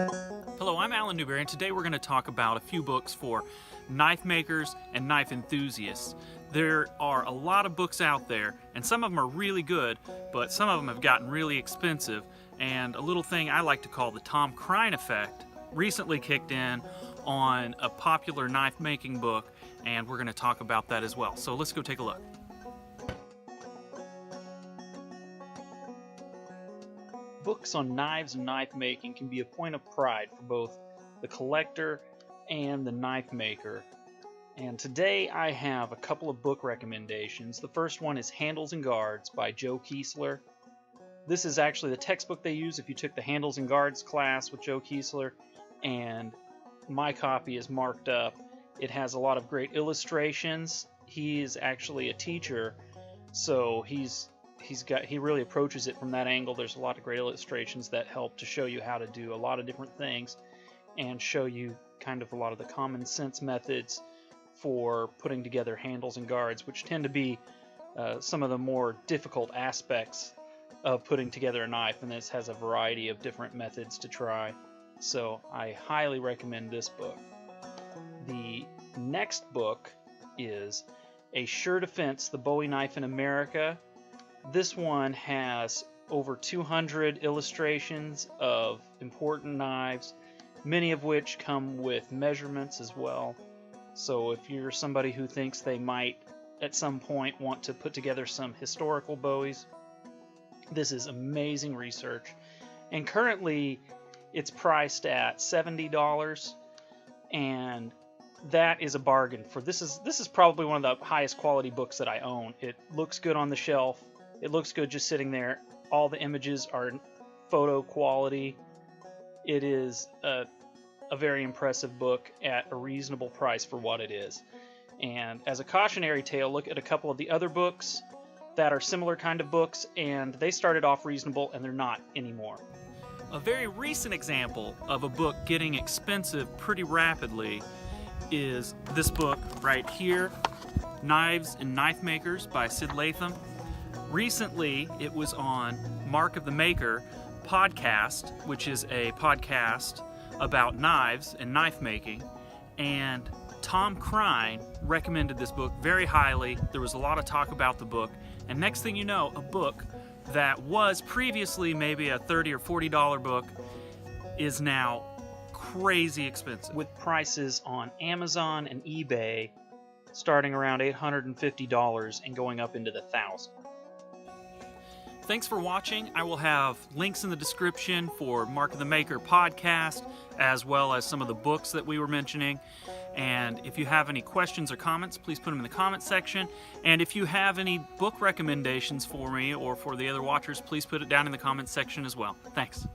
Hello, I'm Allen Newberry, and today we're going to talk about a few books for knife makers and knife enthusiasts. There are a lot of books out there, and some of them are really good, but some of them have gotten really expensive, and a little thing I like to call the Tom Krein effect recently kicked in on a popular knife making book, and we're going to talk about that as well. So let's go take a look. Books on knives and knife making can be a point of pride for both the collector and the knife maker. And today I have a couple of book recommendations. The first one is Handles and Guards by Joe Keeslar. This is actually the textbook they use if you took the Handles and Guards class with Joe Keeslar, and my copy is marked up. It has a lot of great illustrations. He is actually a teacher, so he really approaches it from that angle. There's a lot of great illustrations that help to show you how to do a lot of different things and show you kind of a lot of the common sense methods for putting together handles and guards, which tend to be some of the more difficult aspects of putting together a knife, and this has a variety of different methods to try. So I highly recommend this book. The next book is A Sure Defense, the Bowie Knife in America. This one has over 200 illustrations of important knives, many of which come with measurements as well. So if you're somebody who thinks they might at some point want to put together some historical Bowies, this is amazing research. And currently it's priced at $70, and that is a bargain. For this is probably one of the highest quality books that I own. It looks good on the shelf. It looks good just sitting there. All the images are photo quality. It is a very impressive book at a reasonable price for what it is. And as a cautionary tale, look at a couple of the other books that are similar kind of books, and they started off reasonable and they're not anymore. A very recent example of a book getting expensive pretty rapidly is this book right here, Knives and Knifemakers by Sid Latham. Recently, it was on Mark of the Maker podcast, which is a podcast about knives and knife making, and Tom Krein recommended this book very highly. There was a lot of talk about the book, and next thing you know, a book that was previously maybe a $30 or $40 book is now crazy expensive, with prices on Amazon and eBay starting around $850 and going up into the $1,000s. Thanks for watching. I will have links in the description for Mark of the Maker podcast, as well as some of the books that we were mentioning. And if you have any questions or comments, please put them in the comment section. And if you have any book recommendations for me or for the other watchers, please put it down in the comment section as well. Thanks.